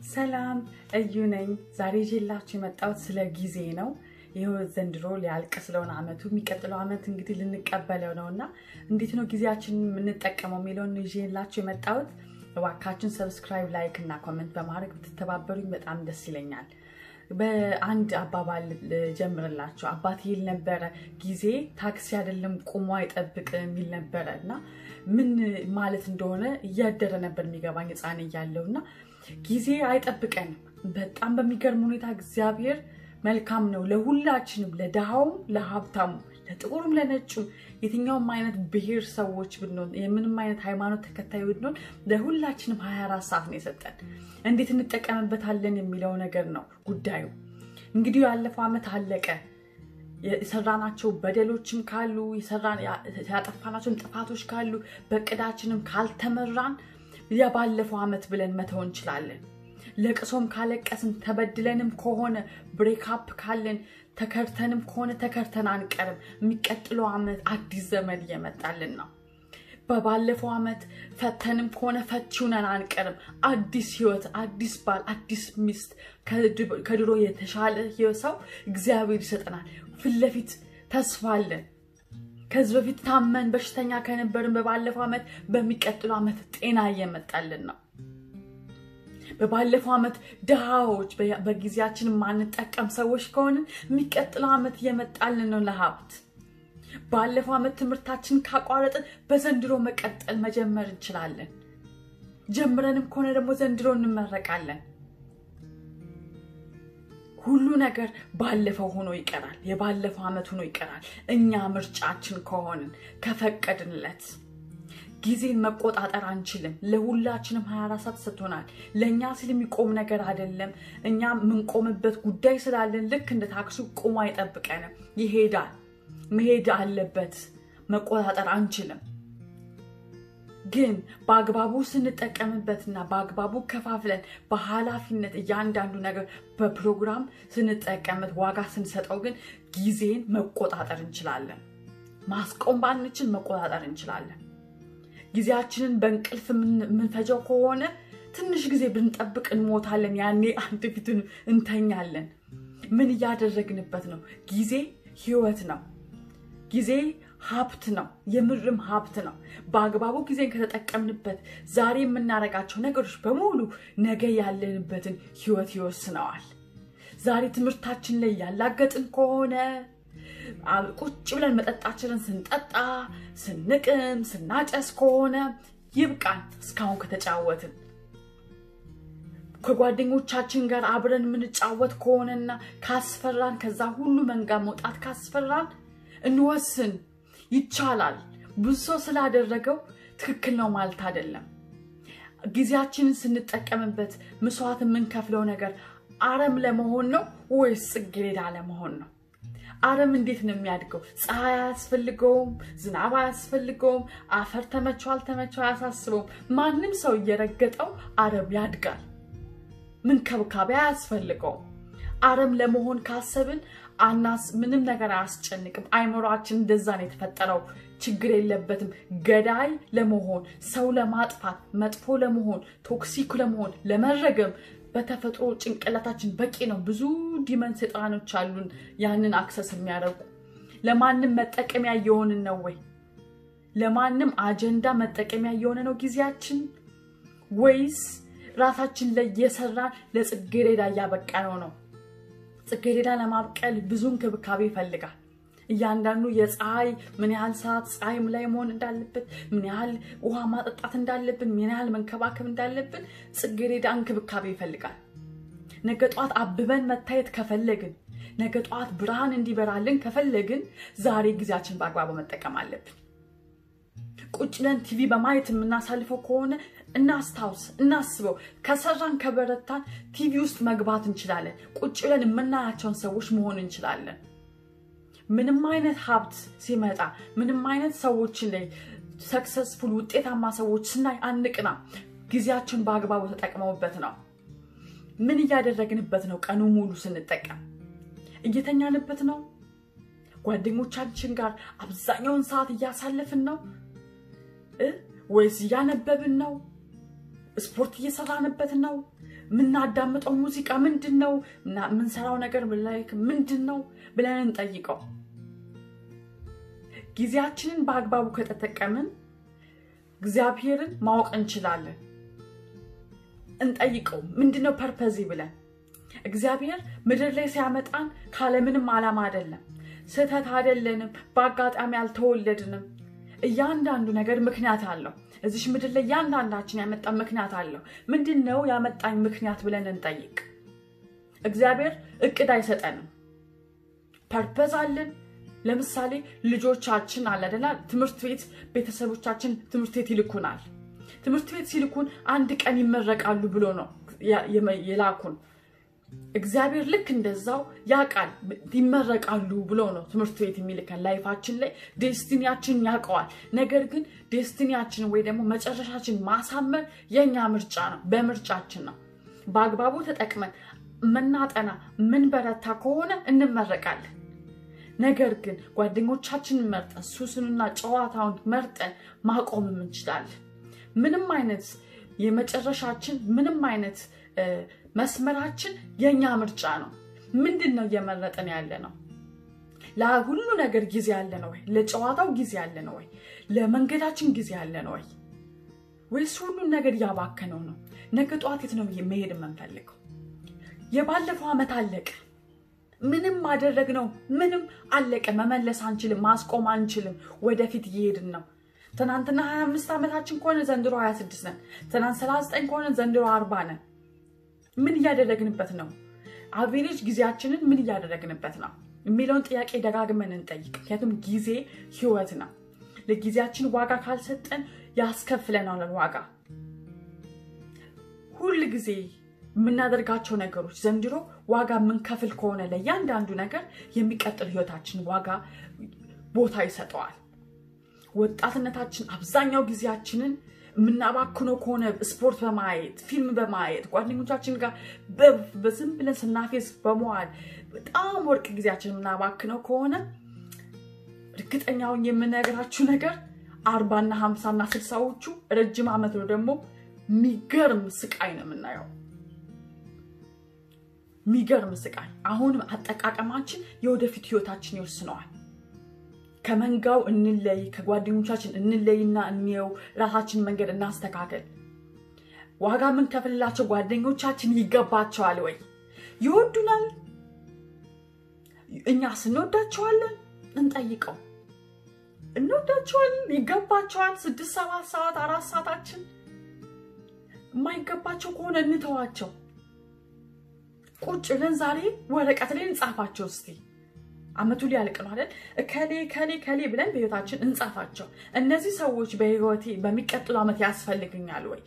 ሰላም እዩ ነኝ ዛሬ ጀላችሁ የመጣሁት ስለ ጊዜ ነው ይሄው ዘንድሮ ሊያልቅ ስለሆነ አመቱ የሚቀጥለው አመት እንግዲህ ልንቀበለው ነውና እንዴት ነው ጊዜያችንን የምንጠቀመው የሚለውን ይዤላችሁ የመጣሁት እባካችሁን ሰብስክራይብ ላይክ እና ኮሜንት በማድረግ ብትተባበሩኝ በጣም ደስ ይለኛል በአንድ አባባል ጀምርላችሁ አባቴ ይል ነበር ጊዜ ታክሲ አይደለም ቆሞ አይጠብቅ የሚል ነበርና ምን ማለት እንደሆነ እያደረ ነበር የሚገባኝ ጻን ይያለውና ጊዜ አይጠብቀንም በጣም በሚገርም ሁኔታ እግዚአብሔር መልካም ነው ለሁላችንም ለዳሃውም ለሀብታሙ ለጥቁሩም ለነጩም የትኛውም አይነት ብሔር ሰዎች ብንሆን የምንም አይነት ሃይማኖት ተከታይ ብንሆን ለሁላችንም 24 ሰዓት ነው የሰጠን እንዴት እንጠቀምበታለን የሚለው ነገር ነው ጉዳዩ እንግዲህ ያለፈው አመት አለቀ የሰራናቸው በደሎችም ካሉ ያጠፋናቸው ጥፋቶች ካሉ በቅዳችንም ካልተመራን ያባለፈው አመት ብለን መተው እንችላለን ለቅሶም ካለቀስን ተበድለንም ከሆነ ብሬክ አፕ ካለን ተከርተንም ከሆነ ተከርተን አንቀርም የሚቀጥለው አመት አዲስ ዘመን እየመጣልን ነው በባለፈው አመት ፈተንም ከሆነ ፈችውነን አንቀርም አዲስ ህይወት አዲስ ባል አዲስ ሚስት ከድሮ የተሻለ ህይወት ሰው እግዚአብሔር ይሰጠናል ፍለፊት ተስፋለን ከዚህ በፊት ታመን በሽተኛ ከነበርን በባለፈው አመት በሚቀጥለው አመት ጤና እየመጣልን ነው በባለፈው አመት ዳሃዎች በጊዜያችን ማንጠቀም ሰዎች ከሆነን የሚቀጥለው አመት እየመጣልን ነው ለሀብት ባለፈው አመት ትምርታችን ካቋረጥን በዘንድሮ መቀጠል መጀመር እንችላለን ጀምረንም ከሆነ ደግሞ ዘንድሮ እንመረቃለን ሁሉ ነገር ባለፈው ሆኖ ይቀራል የባለፈው አመት ሆኖ ይቀራል እኛ ምርጫችን ከሆነን ከፈቀድንለት ጊዜን መቆጣጠር አንችልም ለሁላችንም 24 ሰዓት ሰጥቶናል ለኛ ሲል የሚቆም ነገር አይደለም እኛ ምንቆምበት ጉዳይ ስላለን ልክ እንደ ታክሱ ቆሞ አይጠብቀንም ይሄዳል መሄድ አለበት መቆጣጠር አንችልም ግን በአግባቡ ስንጠቀምበትና በአግባቡ ከፋፍለን በኃላፊነት እያንዳንዱ ነገር በፕሮግራም ስንጠቀምበት ዋጋ ስንሰጠው ግን ጊዜን መቆጣጠር እንችላለን ማስቆም ባንችል መቆጣጠር እንችላለን ጊዜያችንን በእንቅልፍ ምንፈጀው ከሆነ ትንሽ ጊዜ ብንጠብቅ እንሞታለን ያኔ አንድ ፊቱን እንተኛለን ምን ያደረግንበት ነው ጊዜ ህይወት ነው ጊዜ ሀብት ነው የምርም ሀብት ነው በአግባቡ ጊዜን ከተጠቀምንበት ዛሬ የምናረጋቸው ነገሮች በሙሉ ነገ ያለንበትን ህይወት ይወስነዋል ዛሬ ትምርታችን ላይ ያላገጥን ከሆነ ቁጭ ብለን መጠጣችንን ስንጠጣ ስንቅም ስናጨስ ከሆነ ይብቃን እስካሁን ከተጫወትን ከጓደኞቻችን ጋር አብረን ምንጫወት ከሆነና ካስፈራን ከዛ ሁሉ መንጋ መውጣት ካስፈራን እንወስን ይቻላል ብዙ ስላደረገው ትክክል ነው ማለት አይደለም ጊዜያችንን ስንጠቀምበት መስዋዕት ምንከፍለው ነገር አረም ለመሆን ነው ወይስ ጽጌረዳ ለመሆን ነው አረም እንዴት ነው የሚያድገው ፀሐይ አያስፈልገውም ዝናብ አያስፈልገውም አፈር ተመቻል አያሳስበውም ማንንም ሰው እየረገጠው አረም ያድጋል ምን ከብካቤ አያስፈልገውም አረም ለመሆን ካሰብን አናስ ምንም ነገር አያስጨንቅም አይምሮአችን እንደዛ ነው የተፈጠረው ችግር የለበትም ገዳይ ለመሆን ሰው ለማጥፋት መጥፎ ለመሆን ቶክሲክ ለመሆን ለመረገም በተፈጥሮ ጭንቅላታችን በቂ ነው ብዙ ዲመን ሰይጣኖች አሉን ያንን አክሰስ የሚያደርጉ ለማንንም መጠቀሚያ የሆነን ነው ወይ ለማንንም አጀንዳ መጠቀሚያ የሆነ ነው ጊዜያችን ወይስ ራሳችን ላይ የሰራን ለጽጌረዳ ያበቃነው ነው ጽጌረዳ ለማብቀል ብዙን ክብካቤ ይፈልጋል እያንዳንዱ የፀሐይ ምን ያህል ሰዓት ፀሐይም ላይ መሆን እንዳለበት ምን ያህል ውሃ ማጠጣት እንዳለብን ምን ያህል መንከባከብ እንዳለብን ጽጌረዳ እንክብካቤ ይፈልጋል ነገ ጧት አብበን መታየት ከፈለግን ነገ ጧት ብርሃን እንዲበራልን ከፈለግን ዛሬ ጊዜያችን በአግባቡ መጠቀም አለብን ቁጭ ብለን ቲቪ በማየት የምናሳልፈው ከሆነ እናስበው ከሰራን ከበረታን ቲቪ ውስጥ መግባት እንችላለን ቁጭ ብለን የምናያቸውን ሰዎች መሆን እንችላለን ምንም አይነት ሀብት ሲመጣ ምንም አይነት ሰዎችን ላይ ሰክሰስፉል ውጤታማ ሰዎች ስናይ አንቅና ጊዜያችን በአግባቡ ተጠቅመውበት ነው ምን ያደረግንበት ነው ቀኑ ሙሉ ስንጠቀም እየተኛንበት ነው ጓደኞቻችን ጋር አብዛኛውን ሰዓት እያሳለፍን ነው ወይስ ያነበብን ነው ስፖርት እየሰራንበት ነው ምናዳምጠው ሙዚቃ ምንድነው ምንሰራው ነገር ምንድነው ብለን እንጠይቀው ጊዜያችንን በአግባቡ ከተጠቀምን እግዚአብሔርን ማወቅ እንችላለን እንጠይቀው ምንድነው ፐርፐዝ ብለን እግዚአብሔር ምድር ላይ ሲያመጣን ካለምንም ዓላማ አይደለም ስህተት አይደለንም በአጋጣሚ አልተወለድንም እያንዳንዱ ነገር ምክንያት አለው እዚህ ምድር ላይ ያንዳንዳችን ያመጣን ምክንያት አለው ምንድነው ያመጣኝ ምክንያት ብለን እንጠይቅ እግዚአብሔር እቅድ አይሰጠንም ፐርፐዝ አለን ለምሳሌ ልጆቻችን አለደላ ትምህርት ቤት ቤተሰቦቻችን ትምህርት ቤት ይልኩናል ትምህርት ቤት ሲልኩን አንድ ቀን ይመረቃሉ ብሎ ነው የላኩን እግዚአብሔር ልክ እንደዛው ያቃል ይመረቃሉ ብሎ ነው ትምህርት ቤት የሚልከን ላይፋችን ላይ ዴስቲኒያችን ያቀዋል ነገር ግን ዴስቲኒያችን ወይ ደግሞ መጨረሻችን ማሳመር የኛ ምርጫ ነው በምርጫችን ነው በአግባቡ ተጠቅመን መናጠና ምን በረታ ከሆነ እንመረቃለን ነገር ግን ጓደኞቻችንን መርጠን ሱስንና ጨዋታውን መርጠን ማቆም እንችላለን ምንም አይነት የመጨረሻችን ምንም አይነት መስመራችን የኛ ምርጫ ነው ምንድነው የመረጠን ያለ ነው ለሁሉ ነገር ጊዜ ያለ ነው ወይ ለጨዋታው ጊዜ ያለ ነው ወይ ለመንገዳችን ጊዜ ያለ ነው ወይስ ሁሉ ነገር ያባከነው ነው ነገ ጧት የት ነው መሄድ የምንፈልገው የባለፈው አመት አለቀ ምንም አደረግነው ምንም አለቀ መመለስ አንችልም ማስቆም አንችልም ወደፊት እየሄድን ነው ትናንትና 25 አመታችን ኮነ ዘንድሮ 26 ነን ትናንት 39 ኮነ ዘንድሮ 40 ነን ምን ያደረግንበት ነው አቬሬጅ ጊዜያችንን ምን ያደረግንበት ነው የሚለውን ጥያቄ ደጋግመን እንጠይቅ ምክንያቱም ጊዜ ህይወት ነው ለጊዜያችን ዋጋ ካልሰጠን ያስከፍለናል ዋጋ ሁሉ ጊዜ ምናደርጋቸው ነገሮች ዘንድሮ ዋጋ ምን ከፍል ከሆነ ለያንዳንዱ ነገር የሚቀጥል ህይወታችን ዋጋ ቦታ ይሰጠዋል ወጣትነታችን አብዛኛው ጊዜያችንን ምናባክነው ከሆነ ስፖርት በማየት ፊልም በማየት ጓደኞቻችን ጋር በዝም ብለን ስናፌዝ በመዋል በጣም ወርቅ ጊዜያችንን ምናባክነው ከሆነ እርግጠኛው የምነግራችሁ ነገር 40 እና 50 እና 60ዎቹ ረጅም አመት ነው ደግሞ ሚገርም ስቃይ ነው የምናየው ሚገርም ስቃይ አሁንም አጠቃቀማችን የወደፊት ህይወታችን ይወስነዋል ከመንጋው እንለይ ከጓደኞቻችን እንለይና እንየው ራሳችን መንገድ እናስተካከል ዋጋ ምን ከፍልላቸው ጓደኞቻችን ይገባቸዋል ወይ ይወዱናል እኛ ስንወዳቸዋለን እንጠይቀው እንወዳቸዋለን ይገባቸዋል 6-7 ሰዓት 4 ሰዓታችን ማይገባቸው ከሆነ እንተዋቸው ቁጭ ብለን ዛሬ ወረቀት ላይ እንጻፋቸው እስቲ አመቱ ሊያልቅ ነው አይደል ከሌ ብለን በህይወታችን እንጻፋቸው እነዚህ ሰዎች በህይወቴ በሚቀጥለው አመት ያስፈልጉኛል ወይ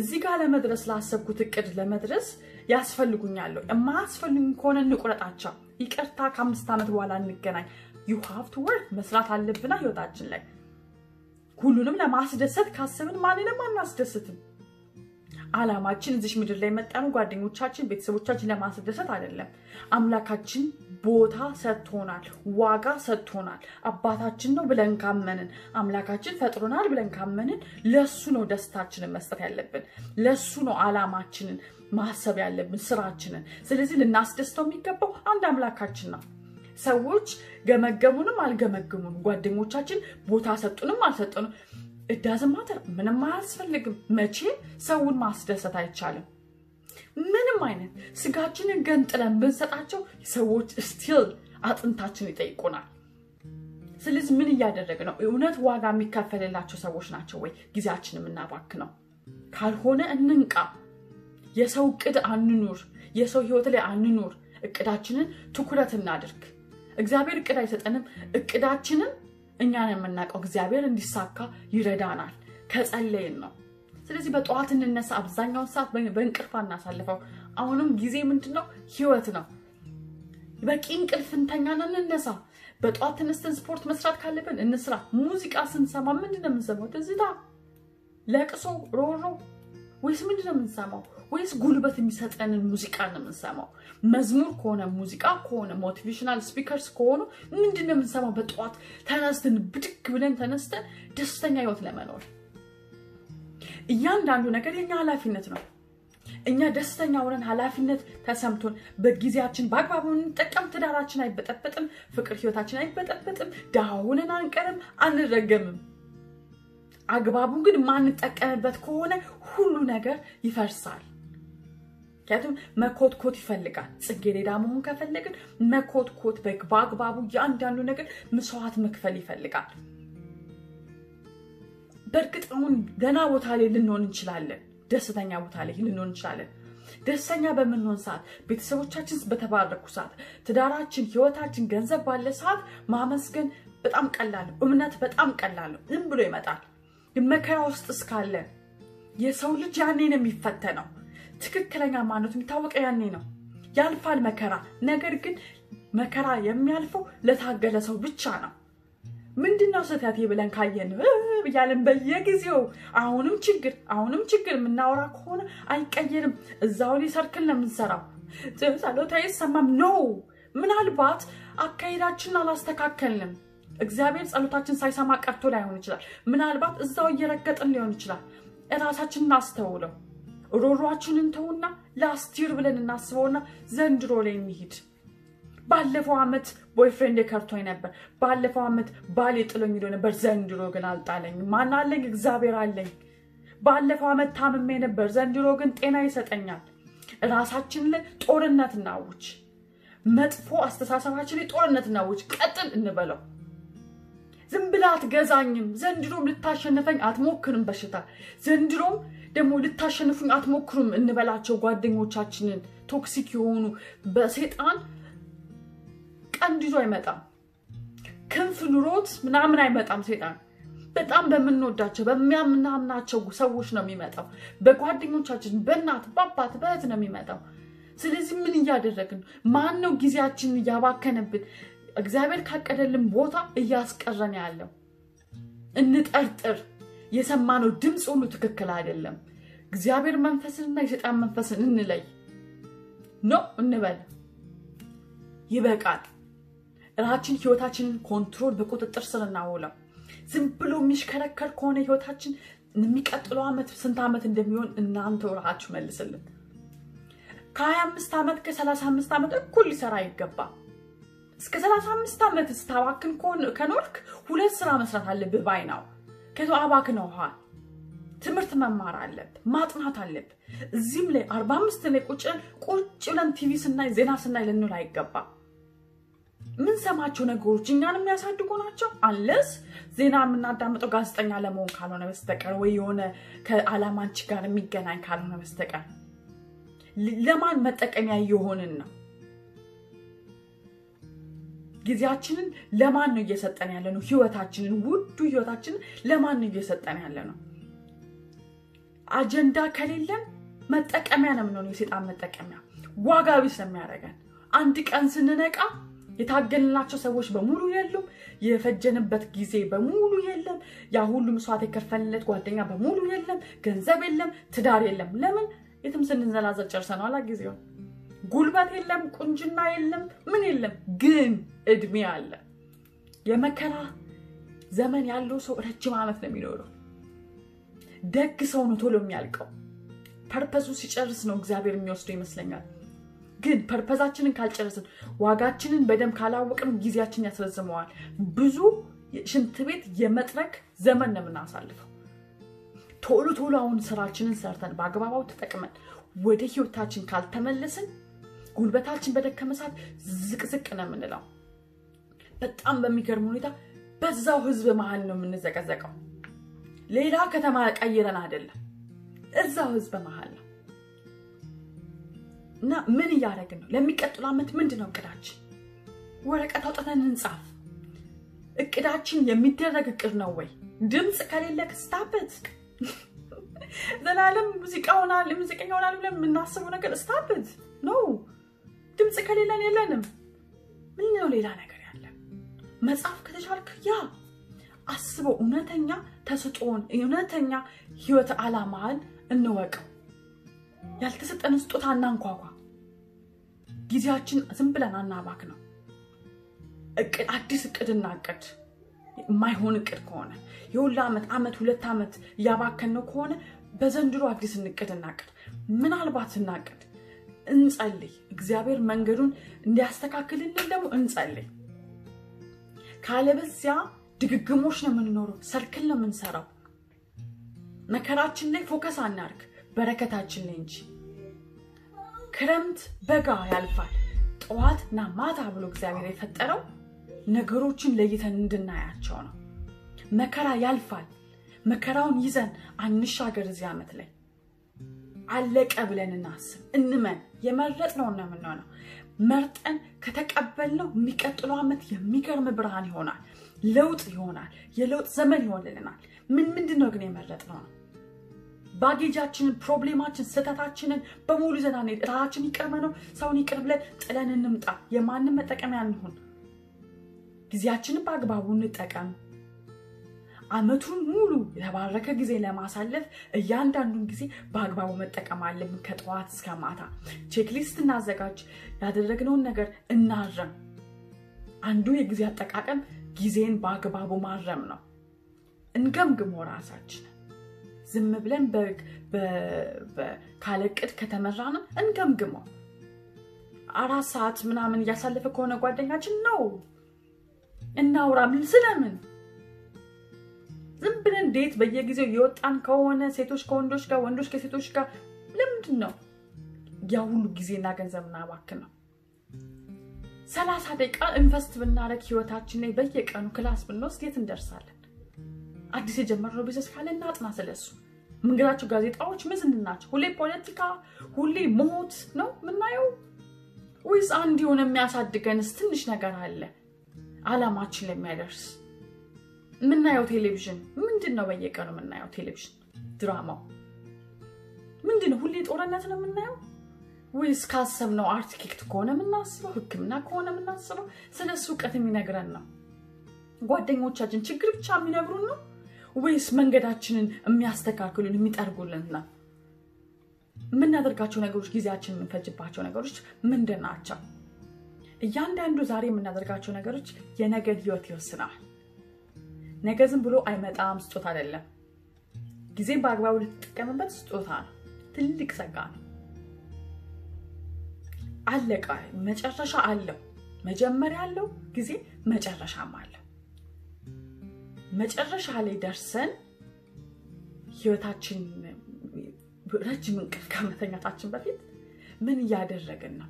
እዚህ ጋር ለመድረስ ላሰብኩት እቅድ ለመድረስ ያስፈልጉኛል ወይ ማስፈልጉኝ ከሆነ እንቁረጣቸው ይቅርታ ከ5 አመት በኋላ እንገናኝ you have to work መስራት አለብና ህይወታችን ላይ ሁሉንም ለማስደሰት ካሰብን ማንንም አናስደስትም አላማችን እዚህ ምድር ላይ መጣን ጓደኞቻችን ቤተሰቦቻችን ለማስደሰት አይደለም አምላካችን ቦታ ሰጥቶናል ዋጋ ሰጥቶናል አባታችን ነው ብለን ካመንን አምላካችን ፈጥሮናል ብለን ካመንን ለሱ ነው ደስታችንን መስጠት ያለብን ለሱ ነው አላማችንን ማሰብ ያለብን ስራችንን ስለዚህ ልናስደስተው የሚገባው አንድ አምላካችን ነው ሰዎች ገመገሙንም አልገመገሙንም ጓደኞቻችን ቦታ ሰጡንም አልሰጡንም it doesn't matter ምንም አያስፈልግም መቼ ሰውን ማስደሰት አይቻልም ምንም አይነት ስጋችንን ገንጥለን ብንሰጣቸው ሰዎች still አጥንታችን ይጠይቁናል ስለዚህ ምን ያደረገ ነው እውነት ዋጋ የሚከፈልላቸው ሰዎች ናቸው ወይ ጊዜያችንን እናባክነው ካልሆነ እንንቃ የሰው እቅድ አንኑር የሰው ህይወት ላይ አንኑር እቅዳችንን ትኩረት እናድርግ እግዚአብሔር እቅድ አይሰጠንም እቅዳችንን እኛን የምናቀው እግዚአብሔር እንዲሳካ ይረዳናል ከጸለይን ነው ስለዚህ በጧት እንነሳ አብዛኛው ሰዓት በእንቅልፍ እናሳልፈው አሁንም ጊዜ ምንድነው ህይወት ነው በቂ እንቅልፍ እንተኛና እንነሳ በጧት ተነስተን ስፖርት መስራት ካለብን እንስራ ሙዚቃ ስንሰማ ምንድነው የምንሰማው ትዝታ ለቅሶ ሮሮ ወይስ ምንድነው የምንሰማው ወይስ ጉልበት የሚሰጠንን ሙዚቃ ነው የምንሰማው መዝሙር ከሆነ ሙዚቃ ከሆነ ሞቲቬሽናል ስፒከርስ ከሆኑ ምንድነው የምንሰማው በጧት ተነስተን ብድግ ብለን ተነስተን ደስተኛ ህይወት ለመኖር እያንዳንዱ ነገር የኛ ኃላፊነት ነው እኛ ደስተኛ ሆነን ኃላፊነት ተሰምቶን በጊዜያችን በአግባቡ እንጠቀም ትዳራችን አይበጠበጥም ፍቅር ህይወታችን አይበጠበጥም ዳውነን አንቀርም አንረገምም አግባቡ ግን ማንጠቀምበት ከሆነ ሁሉ ነገር ይፈርሳል ያቱም መኮትኮት ይፈልጋል ጽጌረዳ መሆን ከፈለግን መኮትኮት በአግባቡ ያንዳንዱ ነገር መስዋዕት መክፈል ይፈልጋል በርግጥውን ገና ቦታ ላይ ልንሆን እንችላለን ደስተኛ ቦታ ላይ ልንሆን እንችላለን ደስተኛ በመንሆን ሰዓት ቤተሰቦቻችን በተባረኩ ሰዓት ትዳራችን ህይወታችን ገንዘብ ባለ ሰዓት ማመስገን በጣም ቀላል ነው እምነት በጣም ቀላል ነው ዝም ብሎ ይመጣል መከራ ውስጥ እስካለ የሰው ልጅ ያኔ ነው የሚፈተነው ትክክለኛ ማንነቱ የሚታወቀው ያኔ ነው ያልፋል መከራ ነገር ግን መከራ የሚያልፈው ለታገለ ሰው ብቻ ነው ምንድነው ሰታቴ ብለን ካየን ያለን በየጊዜው አሁንም ችግር ምናወራ ከሆነ አይቀየርም እዛው ላይ ሰርክል ለምንሰራው ጸሎት አይሰማም ነው ምናልባት አካይዳችን አላስተካከልንም እግዚአብሔር ጸሎታችን ሳይሰማ ቀርቶ ላይሆን ይችላል ምናልባት እዛው እየረገጥን ሊሆን ይችላል እራሳችንን አስተውለው ሮሮአችንን ተውና ላስቲር ብለን እናስበውና ዘንድሮ ላይ እንሂድ ባለፈው አመት ቦይፍሬንድ ከርቶኝ ነበር ባለፈው አመት ባሌ ጥሎኝ ሄዶ ነበር ዘንድሮ ግን አልጣለኝ ማን አለኝ እግዚአብሔር አለኝ ባለፈው አመት ታምሜ ነበር ዘንድሮ ግን ጤና ይሰጠኛል ራሳችን ላይ ጦርነት እናውጭ መጥፎ አስተሳሰባችን ላይ ጦርነት እናውጭ ቀጥል እንበለው ዝም ብላት ገዛኝም ዘንድሮም ልታሸነፈኝ አትሞክርም በሽታ ዘንድሮም ደሞ ልታሸንፉኝ አትሞክሩም እንበላቸው ጓደኞቻችንን ቶክሲክ የሆኑ በሰይጣን ቀንዲዞ አይመጣም ክንፍ ኑሮት ምናምን አይመጣም ሰይጣን በጣም በመንወዳቸው በሚያምናቸው ሰዎች ነው የሚመጣው በጓደኞቻችን በእናት በአባት በእህት ነው የሚመጣው ስለዚህ ምን ያደረግን ማን ነው ጊዜያችንን ያባከነብን እግዚአብሔር ካቀደልን ቦታ እያስቀረን ያለው እንጠርጥር የሰማነው ድምጽ ሁሉ ትክክል አይደለም እግዚአብሔር መንፈስንና የሰይጣን መንፈስን እንለይ ነው እንበል ይበቃል ራችን ህይወታችንን ኮንትሮል በቁጥጥር ስር እናውለው ዝም ብሎ የሚሽከረከር ከሆነ ህይወታችን የሚቀጥለው አመት ስንት አመት እንደሚሆን እናንተ ራችሁ መልስልን ከ25 አመት ከ35 አመት እኩል ሊሰራ ይገባ እስከ 35 አመት ስታባክን ከኖርክ ሁለት ስራ መስራት አለብህ ባይናው ከቶ አባክነው ትምርት መማር አለብ ማጥናት አለብ እዚህም ላይ 45 ላይ ቁጭ ብለን ቲቪ ስናይ ዜና ስናይ ልንል አይገባ ምን ሰማቸው ነገሮች እኛንም ያሳድጉ ናቸው አንለስ ዜና ምናዳምጠው ጋዜጠኛ ለመሆን ካልሆነ በስተቀር ወይ የሆነ ከዓላማንቺ ጋር የሚገናኝ ካልሆነ በስተቀር ለማን መጠቀሚያ ይሆንን ነው ጊዜያችንን ለማን ነው እየሰጠን ያለነው ህይወታችንን ውዱ ህይወታችንን ለማን ነው እየሰጠን ያለነው አጀንዳ ከሌለን መጠቀሚያ ነው ምንሆነው የሰይጣን መጠቀሚያ ዋጋ ቢስ የሚያረጋን አንድ ቀን ስንነቃ የታገልናቸው ሰዎች በሙሉ የሉም የፈጀንበት ጊዜ በሙሉ የለም ያ ሁሉ መስዋዕት የከፈልለት ጓደኛ በሙሉ የለም ገንዘብ የለም ትዳር የለም ለምን የትም ስንዘላዘል ጨርሰናል አጊዜው ጉልበት የለም ቁንጅና የለም ምን የለም ግን እድሜ አለ የመከራ ዘመን ያለው ሰው ረጅም አመት ነው የሚኖረው ደግ ሰው ነው ቶሎ የሚያልቀው ፐርፐሱ ሲጨርስ ነው እግዚአብሔር የሚወስደው ይመስለኛል ግን ፐርፐዛችንን ካልጨረስን ዋጋችንን በደም ካላወቅን ጊዜያችን ያስረዝመዋል ብዙ ሽንት ቤት የመጥረክ ዘመን ነው የምናሳልፈው ቶሎ አሁን ስራችንን ሰርተን በአግባባው ተጠቅመን ወደ ህይወታችን ካልተመለስን ጉልበታችን በደከመሳት ዝቅዝቅ ነው የምንለው በጣም በሚገርም ሁኔታ በዛው ህዝብ መሃል ነው የምንዘቀዘቀው ሌላ ከተማ ቀይረን አይደለም እዛው ህዝብ መሃል ነው እና ምን ያደርግን ነው ለሚቀጥለው አመት ምንድነው እቅዳችን ወረቀት አውጥተን እንጻፍ እቅዳችን የሚደረግ እቅድ ነው ወይ ድምጽ ከሌለ ስታበት ዘላለም ሙዚቃውናል ብለን የምናስበው ነገር ስታበት ነው ድምጽ ከሌለን የለንም ምን ነው ሌላ ነገር ያለ መጻፍ ከተቻልክ ያ አስበው እውነተኛ ተስጦን እውነተኛ ህይወት ዓላማን እንወቀው ያልተሰጠን ስጦታ እናንኳኳ ጊዜያችን ዝም ብለን አናባክ ነው እቅድ አዲስ እቅድ እናቀድ ማይሆን እቅድ ከሆነ የሁላ አመት 2 አመት ያባከን ነው ከሆነ በዘንድሮ አዲስ እንቅድ እናቀድ ምናልባት እናቅድ እንጸልይ እግዚአብሔር መንገዱን እንዲያስተካክልልን ደግሞ እንጸልይ ካለበዚያ ድግግሞሽ ነው የምንኖረው ሰርክል ነው የምንሰራው መከራችን ላይ ፎከስ አናርግ በረከታችን ላይ እንጂ ክረምት በጋ ያልፋል ጠዋትና ማታ ብሎ እግዚአብሔር የፈጠረው ነገሮችን ለይተን እንድናያቸው ነው መከራ ያልፋል መከራውን ይዘን አንሻገር እዚህ ዓመት ላይ አለቀ ብለን እናስብ እንመን የመረጥነው ነው የምንሆነው መርጠን ከተቀበልነው የሚቀጥለው ዓመት የሚገርም ብርሃን ይሆናል ለውጥ ይሆናል የለውጥ ዘመን ይሆንልናል ምንድነው ግን የመረጥነው ነው ባጌጃችንን ፕሮብሌማችን ሰተታችንን በሙሉ ዘናኔ ራሳችን ይቀርመነው ሰውን ይቅር ብለን ጥለን እንምጣ የማንም መጠቀሚያ እንሁን ጊዜያችንን በአግባቡ እንጠቀም አመቱን ሙሉ የተባረከ ጊዜ ለማሳለፍ እያንዳንዱን ጊዜ በአግባቡ መጠቀም አለብን ከጠዋት እስከ ማታ ቼክሊስት እናዘጋጅ ያደረግነውን ነገር እናርም አንዱ የጊዜ አጠቃቀም ጊዜን በአግባቡ ማረም ነው እንገምግም ራሳችንን ዝም ብለን ካለቅድ ከተመራን እንገምግመው 4 ሰዓት ምናምን ያሳለፈ ከሆነ ጓደኛችን ነው እናውራ ምን ስለምን ዝም ብለን ዴት በየጊዜው ይወጣን ከሆነ ሴቶች ከወንዶች ጋር ወንዶች ከሴቶች ጋር ለምንድነው ያ ሁሉ ጊዜና ገንዘብና ባክነው 30 ደቂቃ ኢንቨስት ብናረግ ህይወታችን ላይ በየቀኑ ክላስ ብንወስድ የት እንደርሳለን አዲስ የጀመርነው ቢዝነስ ካለ እናጥና ስለሱ መንገዳቸው ጋዜጣዎች ምንድናቸው ሁሌ ፖለቲካ ሁሌ ሞት ነው ምናየው ወይስ አንድ የሆነ የሚያሳድገንስ ትንሽ ነገር አለ አላማችን ለሚያደርስ ምናየው ቴሌቪዥን ምንድነው በየቀኑ ምናየው ቴሌቪዥን ድራማው ምንድነው ሁሌ ጦርነት ነው ምናየው ወይስ ካሰብነው አርቲክት ከሆነ ምናስበው ህክምና ከሆነ ምናስበው ስለሱ ቀት የሚነግረን ነው ጓደኞቻችን ችግር ብቻ የሚነግሩን ነው ወይስ መንገዳችንን የሚያስተካክሉን የሚጠርጉልን ነው ምናደርጋቸው ነገሮች ጊዜያችንን የምንፈጅባቸው ነገሮች ምንድናቸው እያንዳንዱ ዛሬ የምናደርጋቸው ነገሮች የነገ ህይወት ይወስናል ነገ ዝም ብሎ አይመጣም ስጦታ አይደለም ጊዜ በአግባቡ ልትጠቀምበት ስጦታ ነው ትልቅ ጸጋ ነው አለቃ መጨረሻ አለው መጀመሪያ አለው ጊዜ መጨረሻም አለው መጨረሻ ላይ ደርሰን ህይወታችን ረጅም እንቅልፍ ከመተኛታችን በፊት ምን ያደረግን ነው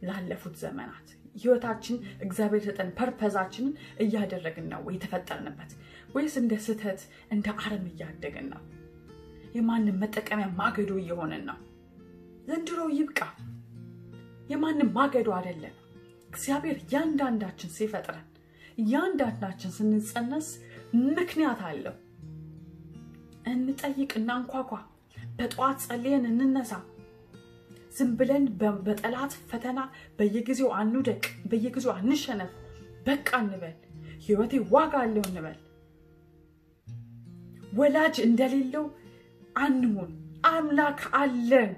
ላለፉት ዘመናት ህይወታችን እግዚአብሔር ሰጠን ፐርፐዛችንን ያደረግን ነው ወይ ተፈጠርንበት ወይስ እንደ ስተት እንደ አረም ያደገን ነው የማንም መጠቀሚያ ማገዶ እየሆነን ነው ዘንድሮ ይብቃ የማንም ማገዶ አይደለም እግዚአብሔር ያንዳንዳችን ሲፈጥረን ያንዳንዳችን ስንጸነስ ምክንያት አለው እንጠይቅና እንኳኳ በጧት ጸልየን እንነሳ ዝም ብለን በጠላት ፈተና በየጊዜው አንውደቅ በየጊዜው አንሸነፍ በቃ እንበል ህይወቴ ዋጋ አለው እንበል ወላጅ እንደሌለው አንሁን አምላክ አለን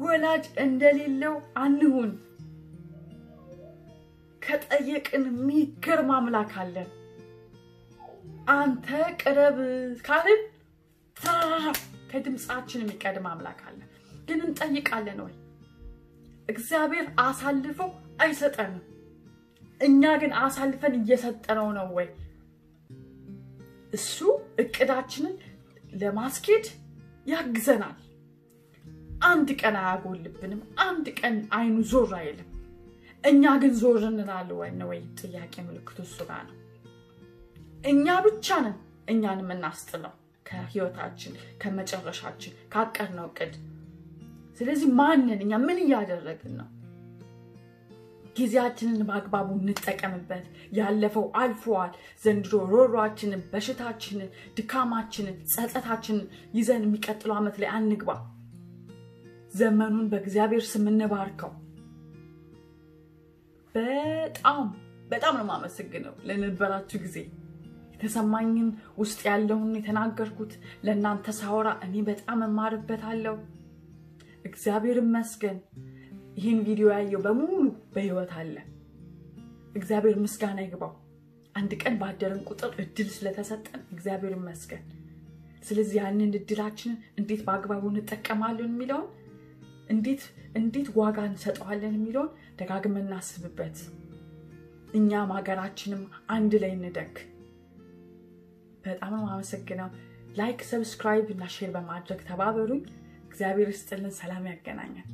ወላጅ እንደሌለው አንሁን ከጠየቅን የሚገርም አምላክ አለን አንተ ቅረብ ካልን ከድምጻችን የሚቀድም አምላክ አለን ግን እንጠይቃለን ወይ እግዚአብሔር አሳልፎ አይሰጠንም እኛ ግን አሳልፈን እየሰጠነው ነው ወይ እሱ እቅዳችንን ለማስኬድ ያግዘናል አንድ ቀን አያጎልብንም አንድ ቀን አይኑ ዞር አይልም እኛ ግን ዞር እንላለን ወይ ጥያቄ ምልክቱ እሱ ጋር ነው እኛ ብቻ ነን እኛን የምናስጥለው ከህይወታችን ከመጨረሻችን ካቀድነው እቅድ ስለዚህ ማንን እኛ ምን ያደረግን ነው ጊዜያችንን በአግባቡ እንጠቀምበት ያለፈው አልፏል ዘንድሮ ሮሯችንን በሽታችንን ድካማችንን ጸጸታችንን ይዘን የሚቀጥለው ዓመት ላይ አንግባ ዘመኑን በእግዚአብሔር ስም እንባርከው በጣም ነው ማመሰግነው ለነበራችሁ ጊዜ የተሰማኝን ውስጥ ያለውን የተናገርኩት ለእናንተ ሳወራ እኔ በጣም እማርበታለሁ እግዚአብሔር ይመስገን ይሄን ቪዲዮ ያየው በሙሉ በህይወት አለ እግዚአብሔር ምስጋና ይግባው አንድ ቀን ባደረን ቁጥር እድል ስለተሰጠን እግዚአብሔር ይመስገን ስለዚህ ያንን እድላችንን እንዴት በአግባቡ እንጠቀማለን የሚለውን እንዴት ዋጋ እንሰጠዋለን የሚለውን ደጋግመን እናስብበት። እኛም ሀገራችንም አንድ ላይ እንደግ። በጣም ነው አመሰግናለሁ። ላይክ፣ ሰብስክራይብ እና ሼር በማድረግ ተባበሩኝ። እግዚአብሔር ይስጥልን። ሰላም ያገናኘን።